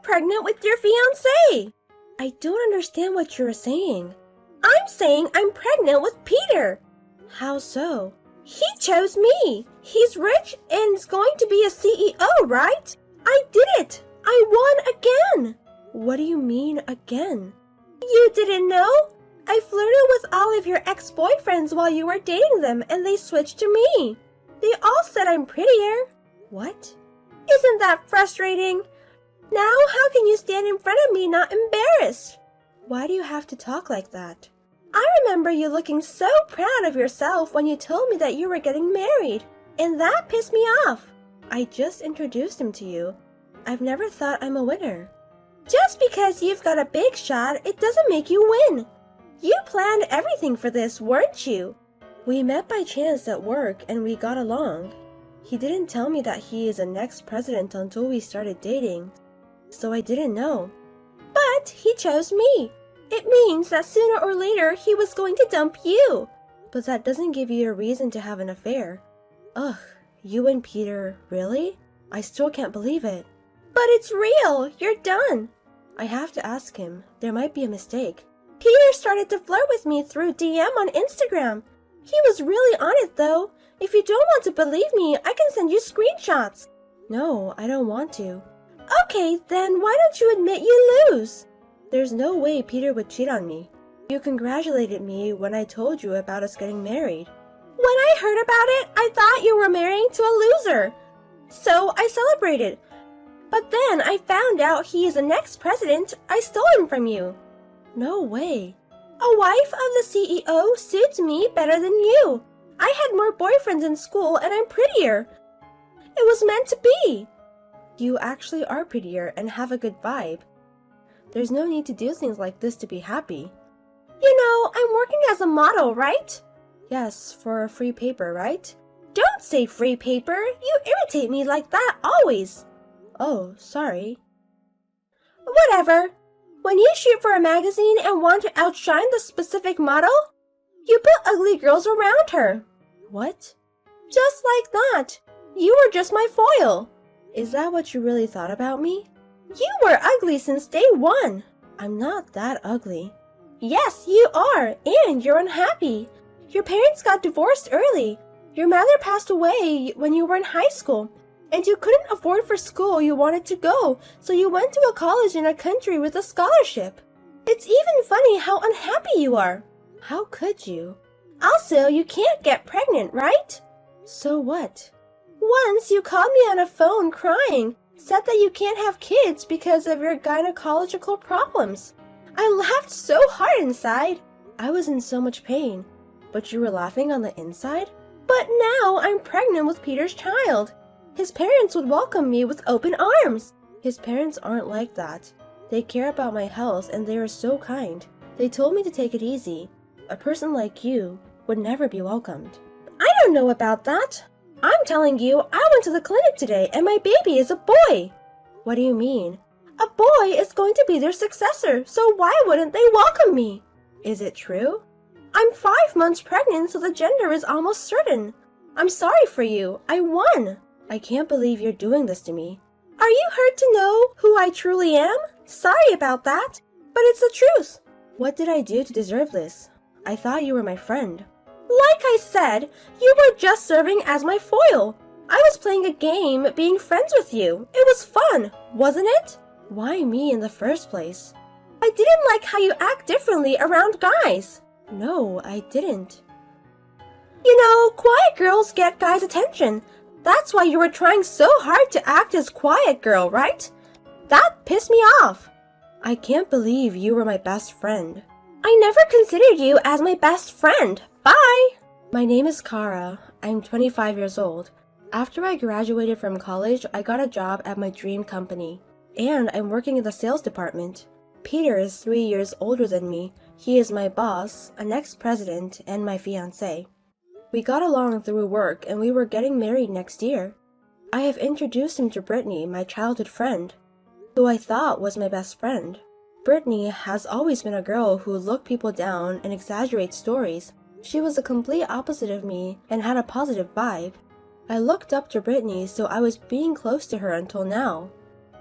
I'm pregnant with your fiancé. I don't understand what you're saying. I'm saying I'm pregnant with Peter. How so? He chose me. He's rich and is going to be a CEO, right? I did it. I won again. What do you mean again? You didn't know? I flirted with all of your ex-boyfriends while you were dating them and they switched to me. They all said I'm prettier. What? Isn't that frustrating? Now how can you stand in front of me not embarrassed? Why do you have to talk like that? I remember you looking so proud of yourself when you told me that you were getting married, and that pissed me off. I just introduced him to you. I've never thought I'm a winner. Just because you've got a big shot, it doesn't make you win. You planned everything for this, weren't you? We met by chance at work and we got along. He didn't tell me that he is the next president until we started dating, so I didn't know. But he chose me. It means that sooner or later he was going to dump you. But that doesn't give you a reason to have an affair. Ugh, you and Peter, really? I still can't believe it. But it's real, you're done. I have to ask him, there might be a mistake. Peter started to flirt with me through DM on Instagram. He was really on it though. If you don't want to believe me, I can send you screenshots. No, I don't want to. Okay, then why don't you admit you lose? There's no way Peter would cheat on me. You congratulated me when I told you about us getting married. When I heard about it, I thought you were marrying to a loser. So I celebrated. But then I found out he is the next president. I stole him from you. No way. A wife of the CEO suits me better than you. I had more boyfriends in school and I'm prettier. It was meant to be. You actually are prettier and have a good vibe. There's no need to do things like this to be happy. You know, I'm working as a model, right? Yes, for a free paper, right? Don't say free paper. You irritate me like that always. Oh, sorry. Whatever. When you shoot for a magazine and want to outshine the specific model, you put ugly girls around her. What? Just like that. You were just my foil. Is that what you really thought about me? You were ugly since day one. I'm not that ugly. Yes, you are, and you're unhappy. Your parents got divorced early. Your mother passed away when you were in high school, and you couldn't afford for school you wanted to go, so you went to a college in a country with a scholarship. It's even funny how unhappy you are. How could you? Also, you can't get pregnant, right? So what? Once you called me on a phone crying, said that you can't have kids because of your gynecological problems. I laughed so hard inside. I was in so much pain. But you were laughing on the inside? But now I'm pregnant with Peter's child. His parents would welcome me with open arms. His parents aren't like that. They care about my health and they are so kind. They told me to take it easy. A person like you would never be welcomed. I don't know about that. I'm telling you, I went to the clinic today and my baby is a boy. What do you mean? A boy is going to be their successor, so why wouldn't they welcome me? Is it true? I'm 5 months pregnant, so the gender is almost certain. I'm sorry for you. I won. I can't believe you're doing this to me. Are you hurt to know who I truly am? Sorry about that, but it's the truth. What did I do to deserve this? I thought you were my friend. Like I said, you were just serving as my foil. I was playing a game, being friends with you. It was fun, wasn't it? Why me in the first place? I didn't like how you act differently around guys. No, I didn't. You know, quiet girls get guys' attention. That's why you were trying so hard to act as quiet girl, right? That pissed me off. I can't believe you were my best friend. I never considered you as my best friend. Bye! My name is Kara. I'm 25 years old. After I graduated from college, I got a job at my dream company. And I'm working in the sales department. Peter is 3 years older than me. He is my boss, an ex-president, and my fiancé. We got along through work and we were getting married next year. I have introduced him to Brittany, my childhood friend, who I thought was my best friend. Brittany has always been a girl who looked people down and exaggerates stories. She was the complete opposite of me and had a positive vibe. I looked up to Brittany, so I was being close to her until now.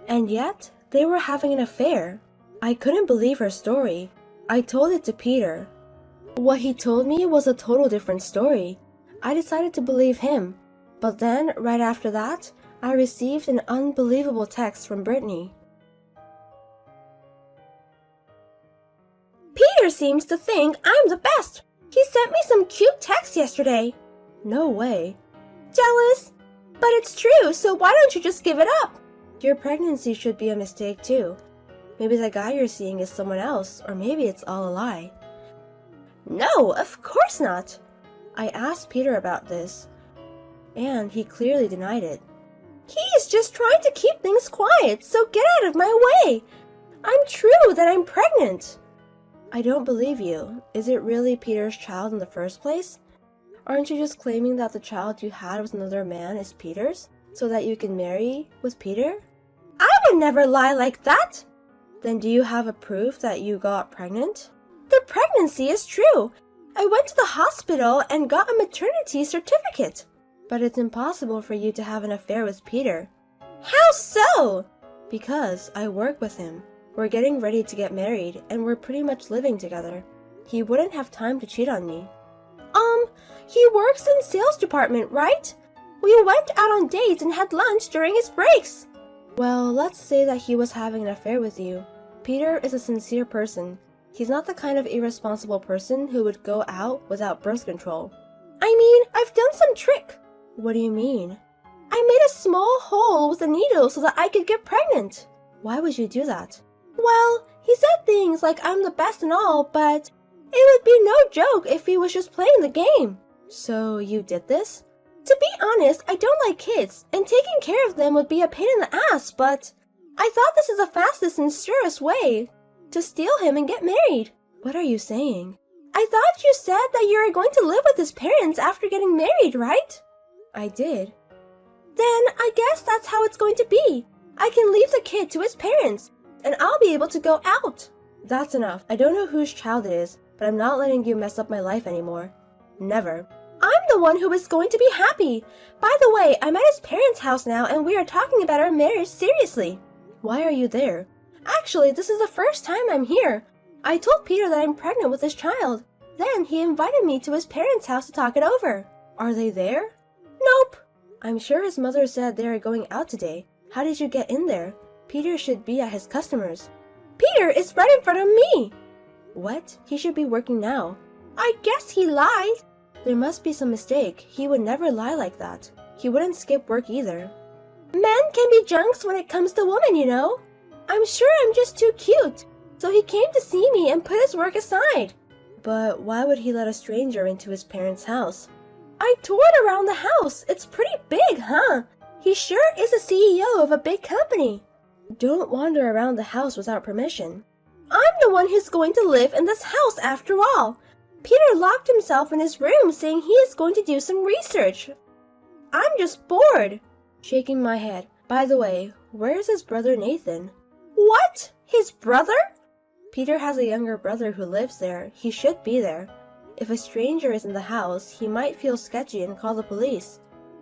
And yet, They were having an affair. I couldn't believe her story. I told it to Peter. What he told me was a total different story. I decided to believe him. But then, right after that, I received an unbelievable text from Brittany. Peter seems to think I'm the best. He sent me some cute text yesterday. No way. Jealous? But it's true, so why don't you just give it up? Your pregnancy should be a mistake too. Maybe the guy you're seeing is someone else, or maybe it's all a lie. No, of course not. I asked Peter about this, and he clearly denied it. He's just trying to keep things quiet, so get out of my way. I'm true that I'm pregnant. I don't believe you. Is it really Peter's child in the first place? Aren't you just claiming that the child you had with another man is Peter's, so that you can marry with Peter? I would never lie like that. Then do you have a proof that you got pregnant? The pregnancy is true. I went to the hospital and got a maternity certificate. But it's impossible for you to have an affair with Peter. How so? Because I work with him. We're getting ready to get married, and we're pretty much living together. He wouldn't have time to cheat on me. He works in sales department, right? We went out on dates and had lunch during his breaks. Well, let's say that he was having an affair with you. Peter is a sincere person. He's not the kind of irresponsible person who would go out without birth control. I mean, I've done some trick. What do you mean? I made a small hole with a needle so that I could get pregnant. Why would you do that? Well, he said things like I'm the best and all, but it would be no joke if he was just playing the game. So you did this? To be honest, I don't like kids, and taking care of them would be a pain in the ass, but I thought this is the fastest and surest way to steal him and get married. What are you saying? I thought you said that you were going to live with his parents after getting married, right? I did. Then I guess that's how it's going to be. I can leave the kid to his parents, and I'll be able to go out. That's enough. I don't know whose child it is, but I'm not letting you mess up my life anymore. Never. I'm the one who is going to be happy. By the way, I'm at his parents' house now, and we are talking about our marriage seriously. Why are you there? Actually, this is the first time I'm here. I told Peter that I'm pregnant with his child. Then he invited me to his parents' house to talk it over. Are they there? Nope. I'm sure his mother said they are going out today. How did you get in there? Peter should be at his customers. Peter is right in front of me. What? He should be working now. I guess he lied. There must be some mistake. He would never lie like that. He wouldn't skip work either. Men can be junks when it comes to women, you know. I'm sure I'm just too cute. So he came to see me and put his work aside. But why would he let a stranger into his parents' house? I toured around the house. It's pretty big, huh? He sure is a CEO of a big company. Don't wander around the house without permission. I'm the one who's going to live in this house after all. Peter locked himself in his room saying he is going to do some research. I'm just bored. Shaking my head. By the way, where's his brother Nathan? What? His brother? Peter has a younger brother who lives there. He should be there. If a stranger is in the house, he might feel sketchy and call the police.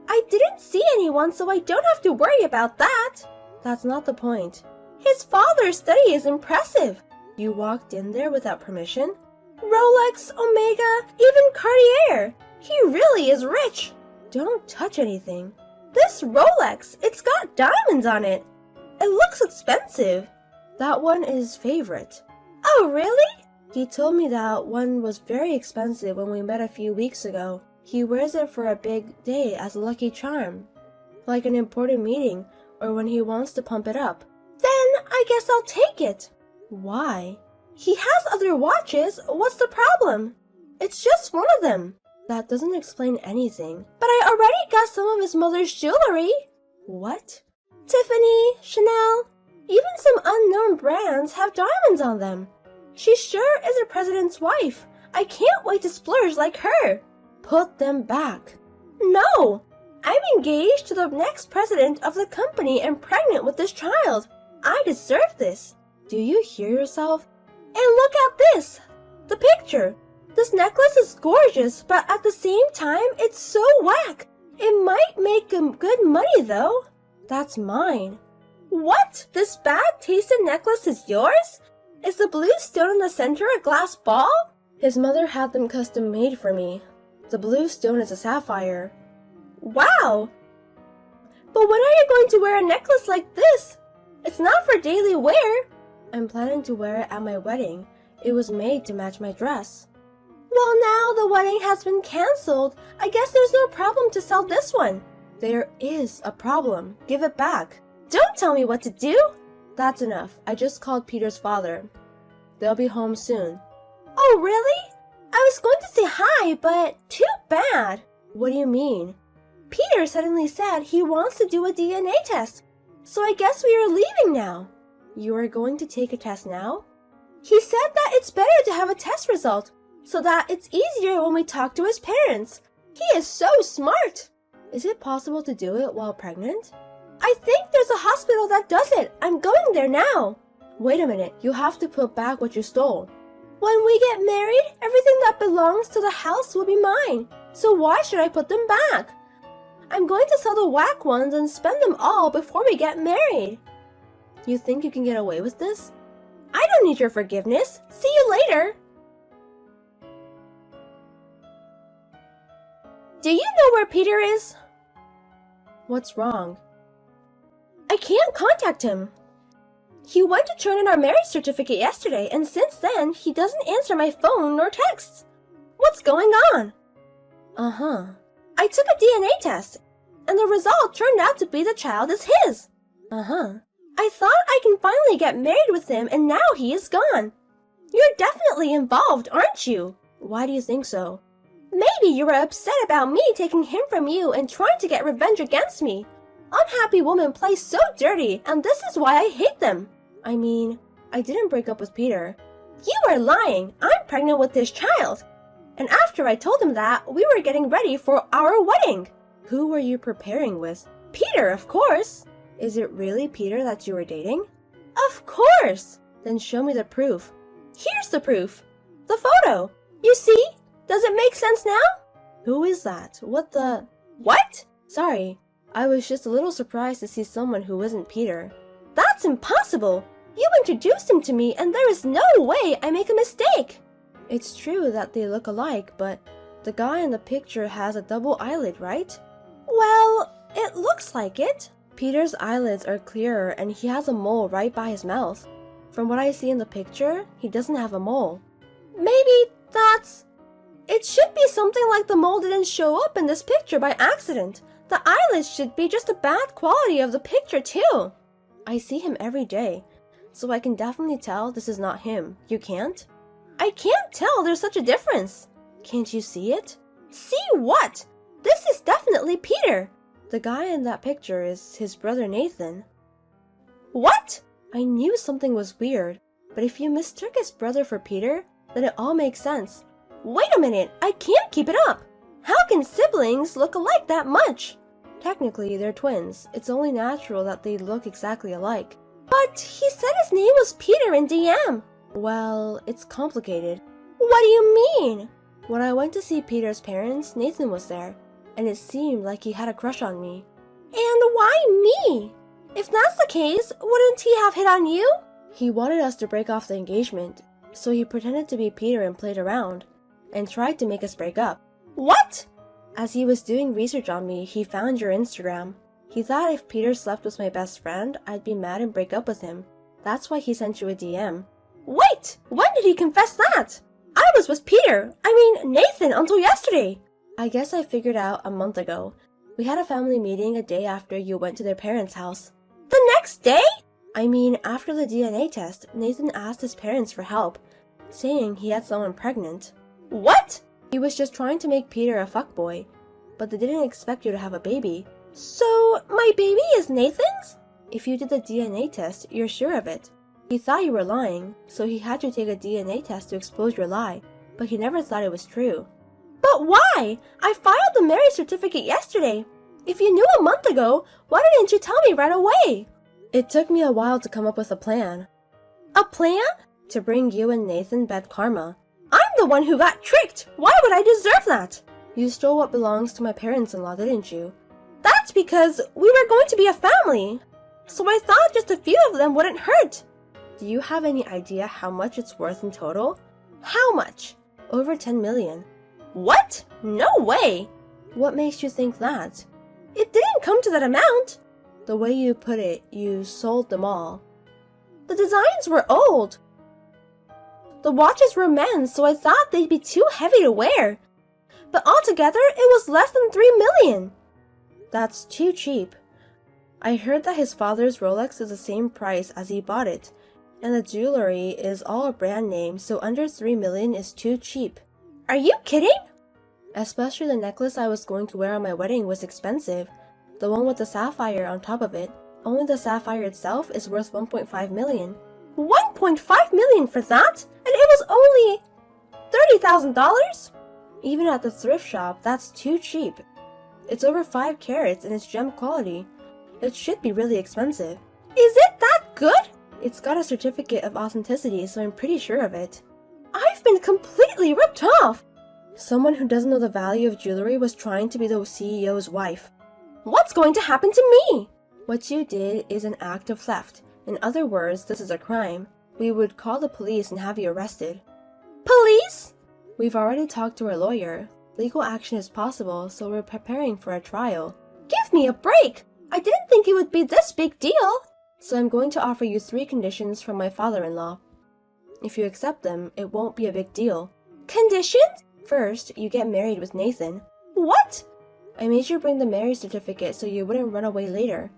I didn't see anyone, so I don't have to worry about that. That's not the point. His father's study is impressive. You walked in there without permission? Rolex, Omega, even Cartier. He really is rich. Don't touch anything. This Rolex, it's got diamonds on it. It looks expensive. That one is favorite. Oh, really? He told me that one was very expensive when we met a few weeks ago. He wears it for a big day as a lucky charm, like an important meeting or when he wants to pump it up. Then I guess I'll take it. Why? He has other watches. What's the problem? It's just one of them. That doesn't explain anything. But I already got some of his mother's jewelry. What? Tiffany, Chanel, even some unknown brands have diamonds on them. She sure is a president's wife. I can't wait to splurge like her. Put them back. No! I'm engaged to the next president of the company and pregnant with this child. I deserve this. Do you hear yourself? And look at this! The picture! This necklace is gorgeous, but at the same time, it's so whack. It might make good money though. That's mine. What? This bad-tasted necklace is yours? Is the blue stone in the center a glass ball? His mother had them custom made for me. The blue stone is a sapphire. Wow! But when are you going to wear a necklace like this? It's not for daily wear. I'm planning to wear it at my wedding. It was made to match my dress. Well, now the wedding has been cancelled. I guess there's no problem to sell this one. There is a problem. Give it back. Don't tell me what to do. That's enough. I just called Peter's father. They'll be home soon. Oh, really? I was going to say hi, but too bad. What do you mean? Peter suddenly said he wants to do a DNA test. So I guess we are leaving now. You are going to take a test now? He said that it's better to have a test result, so that it's easier when we talk to his parents. He is so smart. Is it possible to do it while pregnant? I think there's a hospital that does it. I'm going there now. Wait a minute, you have to put back what you stole. When we get married, everything that belongs to the house will be mine. So why should I put them back? I'm going to sell the whack ones and spend them all before we get married. You think you can get away with this? I don't need your forgiveness. See you later. Do you know where Peter is? What's wrong? I can't contact him. He went to turn in our marriage certificate yesterday, and since then, he doesn't answer my phone nor texts. What's going on? I took a DNA test, and the result turned out to be the child is his. I thought I can finally get married with him, and now he is gone. You're definitely involved, aren't you? Why do you think so? Maybe you were upset about me taking him from you and trying to get revenge against me. Unhappy women play so dirty, and this is why I hate them. I mean, I didn't break up with Peter. You are lying. I'm pregnant with this child. And after I told him that, we were getting ready for our wedding. Who were you preparing with? Peter, of course. Is it really Peter that you were dating? Of course. Then show me the proof. Here's the proof. The photo. You see? Does it make sense now? Who is that? What? Sorry. I was just a little surprised to see someone who isn't Peter. That's impossible! You introduced him to me, and there is no way I make a mistake! It's true that they look alike, but the guy in the picture has a double eyelid, right? Well, it looks like it. Peter's eyelids are clearer, and he has a mole right by his mouth. From what I see in the picture, he doesn't have a mole. Maybe that's... It should be something like the mole didn't show up in this picture by accident. The eyelids should be just a bad quality of the picture too. I see him every day, so I can definitely tell this is not him. You can't? I can't tell there's such a difference. Can't you see it? See what? This is definitely Peter. The guy in that picture is his brother Nathan. What? I knew something was weird, but if you mistook his brother for Peter, then it all makes sense. Wait a minute, I can't keep it up. How can siblings look alike that much? Technically, they're twins. It's only natural that they look exactly alike. But he said his name was Peter in DM. Well, it's complicated. What do you mean? When I went to see Peter's parents, Nathan was there, and it seemed like he had a crush on me. And why me? If that's the case, wouldn't he have hit on you? He wanted us to break off the engagement, so he pretended to be Peter and played around, and tried to make us break up. What? As he was doing research on me, he found your Instagram. He thought if Peter slept with my best friend, I'd be mad and break up with him. That's why he sent you a DM. Wait! When did he confess that? I was with Peter, Nathan, until yesterday. I guess I figured out a month ago. We had a family meeting a day after you went to their parents' house. The next day? After the DNA test, Nathan asked his parents for help, saying he had someone pregnant. What? He was just trying to make Peter a fuckboy, but they didn't expect you to have a baby. So, my baby is Nathan's? If you did the DNA test, you're sure of it. He thought you were lying, so he had you take a DNA test to expose your lie, but he never thought it was true. But why? I filed the marriage certificate yesterday. If you knew a month ago, why didn't you tell me right away? It took me a while to come up with a plan. A plan? To bring you and Nathan bad karma. I'm the one who got tricked! Why would I deserve that? You stole what belongs to my parents-in-law, didn't you? That's because we were going to be a family. so I thought just a few of them wouldn't hurt. Do you have any idea how much it's worth in total? How much? Over 10 million. What? No way! What makes you think that? It didn't come to that amount. The way you put it, you sold them all. The designs were old. The watches were men's, so I thought they'd be too heavy to wear. But altogether, it was less than 3 million. That's too cheap. I heard that his father's Rolex is the same price as he bought it, and the jewelry is all a brand name, so under 3 million is too cheap. Are you kidding? Especially the necklace I was going to wear on my wedding was expensive. The one with the sapphire on top of it. Only the sapphire itself is worth 1.5 million. 1.5 million for that? And it was only $30,000? Even at the thrift shop, that's too cheap. It's over 5 carats and it's gem quality. It should be really expensive. Is it that good? It's got a certificate of authenticity, so I'm pretty sure of it. I've been completely ripped off! Someone who doesn't know the value of jewelry was trying to be the CEO's wife. What's going to happen to me? What you did is an act of theft. In other words, this is a crime. We would call the police and have you arrested. Police? We've already talked to our lawyer. Legal action is possible, so we're preparing for a trial. Give me a break! I didn't think it would be this big deal. So I'm going to offer you 3 conditions from my father-in-law. If you accept them, it won't be a big deal. Conditions? First, you get married with Nathan. What? I made you bring the marriage certificate so you wouldn't run away later.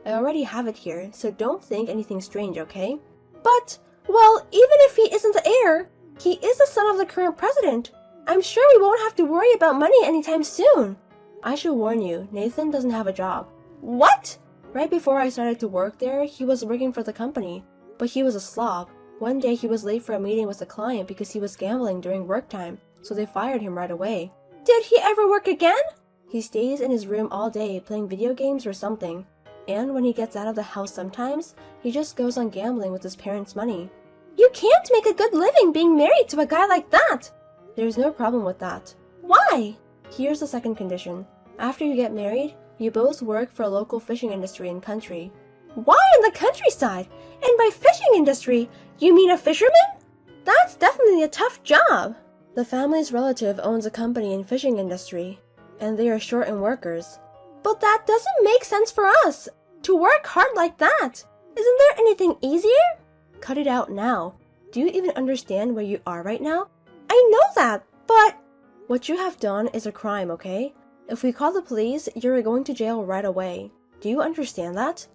I already have it here, so don't think anything strange, okay? But, well, even if he isn't the heir, he is the son of the current president. I'm sure we won't have to worry about money anytime soon. I should warn you, Nathan doesn't have a job. What? Right before I started to work there, he was working for the company, but he was a slob. One day he was late for a meeting with a client because he was gambling during work time, so they fired him right away. Did he ever work again? He stays in his room all day playing video games or something, and when he gets out of the house sometimes, he just goes on gambling with his parents' money. You can't make a good living being married to a guy like that! There's no problem with that. Why? Here's the second condition. After you get married, you both work for a local fishing industry and country. Why in the countryside? And by fishing industry, you mean a fisherman? That's definitely a tough job. The family's relative owns a company in fishing industry, and they are short in workers. But that doesn't make sense for us, to work hard like that. Isn't there anything easier? Cut it out now. Do you even understand where you are right now? I know that, but... What you have done is a crime, okay? If we call the police, you're going to jail right away. Do you understand that?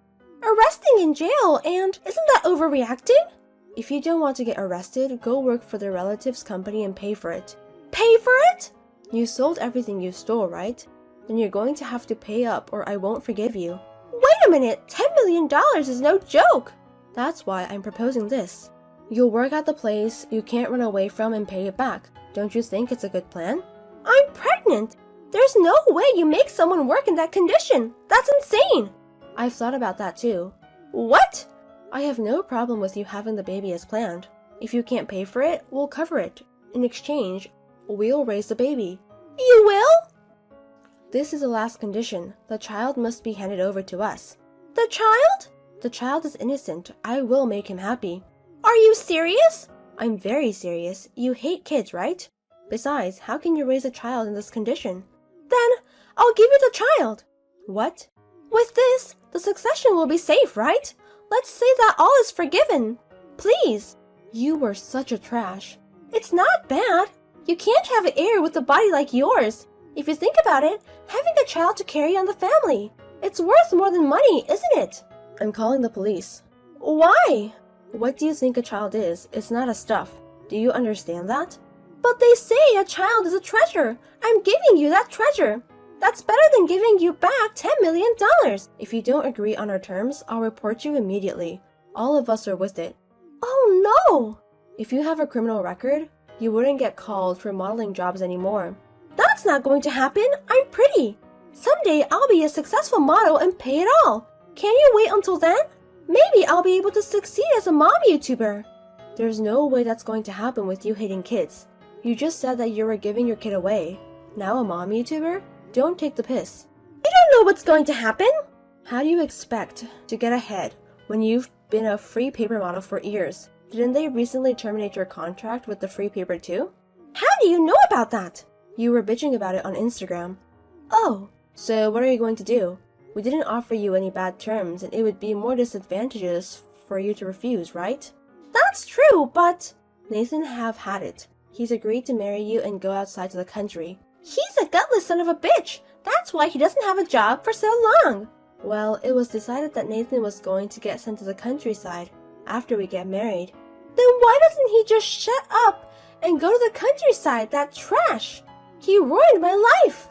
Arresting in jail, and isn't that overreacting? If you don't want to get arrested, go work for their relative's company and pay for it. Pay for it? You sold everything you stole, right? Then you're going to have to pay up or I won't forgive you. Wait a minute, $10 million is no joke! That's why I'm proposing this. You'll work at the place you can't run away from and pay it back. Don't you think it's a good plan? I'm pregnant! There's no way you make someone work in that condition! That's insane! I've thought about that too. What? I have no problem with you having the baby as planned. If you can't pay for it, we'll cover it. In exchange, we'll raise the baby. You will? This is the last condition. The child must be handed over to us. The child? The child is innocent. I will make him happy. Are you serious? I'm very serious. You hate kids, right? Besides, how can you raise a child in this condition? Then, I'll give you the child. What? With this, the succession will be safe, right? Let's say that all is forgiven. Please. You were such a trash. It's not bad. You can't have an heir with a body like yours. If you think about it, having a child to carry on the family. It's worth more than money, isn't it? I'm calling the police. Why? What do you think a child is? It's not a stuff. Do you understand that? But they say a child is a treasure. I'm giving you that treasure. That's better than giving you back $10 million. If you don't agree on our terms, I'll report you immediately. All of us are with it. Oh no! If you have a criminal record, you wouldn't get called for modeling jobs anymore. That's not going to happen. I'm pretty. Someday I'll be a successful model and pay it all. Can you wait until then? Maybe I'll be able to succeed as a mom YouTuber. There's no way that's going to happen with you hating kids. You just said that you were giving your kid away. Now a mom YouTuber? Don't take the piss. I don't know what's going to happen. How do you expect to get ahead when you've been a free paper model for years? Didn't they recently terminate your contract with the free paper too? How do you know about that? You were bitching about it on Instagram. Oh, so what are you going to do? We didn't offer you any bad terms and it would be more disadvantageous for you to refuse, right? That's true, but Nathan have had it. He's agreed to marry you and go outside to the country. He's a gutless son of a bitch. That's why he doesn't have a job for so long. Well, it was decided that Nathan was going to get sent to the countryside after we get married. Then why doesn't he just shut up and go to the countryside? That trash! He ruined my life!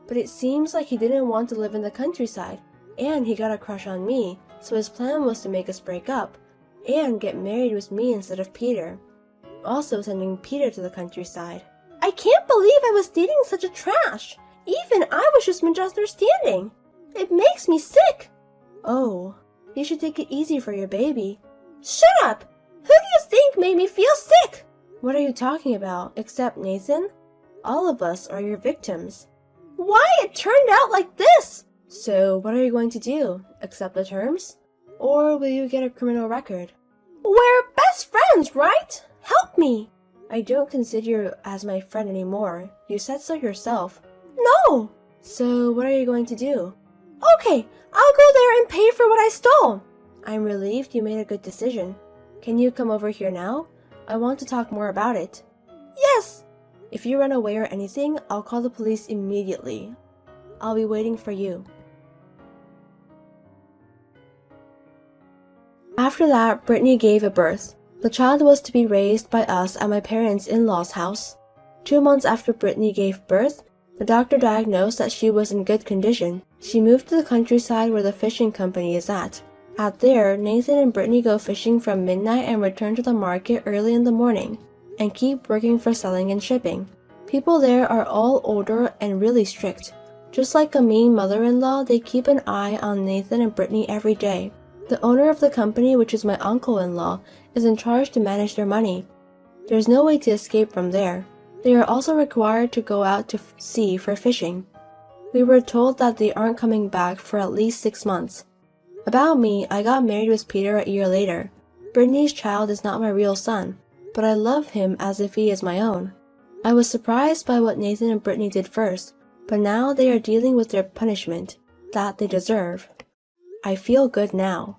But it seems like he didn't want to live in the countryside, and he got a crush on me, so his plan was to make us break up and get married with me instead of Peter. Also sending Peter to the countryside. I can't believe I was dating such a trash! Even I was just misunderstanding. It makes me sick. Oh, you should take it easy for your baby. Shut up! Who do you think made me feel sick? What are you talking about, except Nathan? All of us are your victims. Why it turned out like this? So what are you going to do? Accept the terms? Or will you get a criminal record? We're best friends, right? Help me. I don't consider you as my friend anymore. You said so yourself. No. So what are you going to do? Okay, I'll go there and pay for what I stole. I'm relieved you made a good decision. Can you come over here now? I want to talk more about it. Yes. If you run away or anything, I'll call the police immediately. I'll be waiting for you. After that, Brittany gave a birth. The child was to be raised by us at my parents-in-law's house. 2 months after Brittany gave birth, the doctor diagnosed that she was in good condition. She moved to the countryside where the fishing company is at. Out there, Nathan and Brittany go fishing from midnight and return to the market early in the morning, and keep working for selling and shipping. People there are all older and really strict. Just like a mean mother-in-law, they keep an eye on Nathan and Brittany every day. The owner of the company, which is my uncle-in-law, is in charge to manage their money. There's no way to escape from there. They are also required to go out to sea for fishing. We were told that they aren't coming back for at least 6 months. About me, I got married with Peter a year later. Brittany's child is not my real son, but I love him as if he is my own. I was surprised by what Nathan and Brittany did first, but now they are dealing with their punishment that they deserve. I feel good now.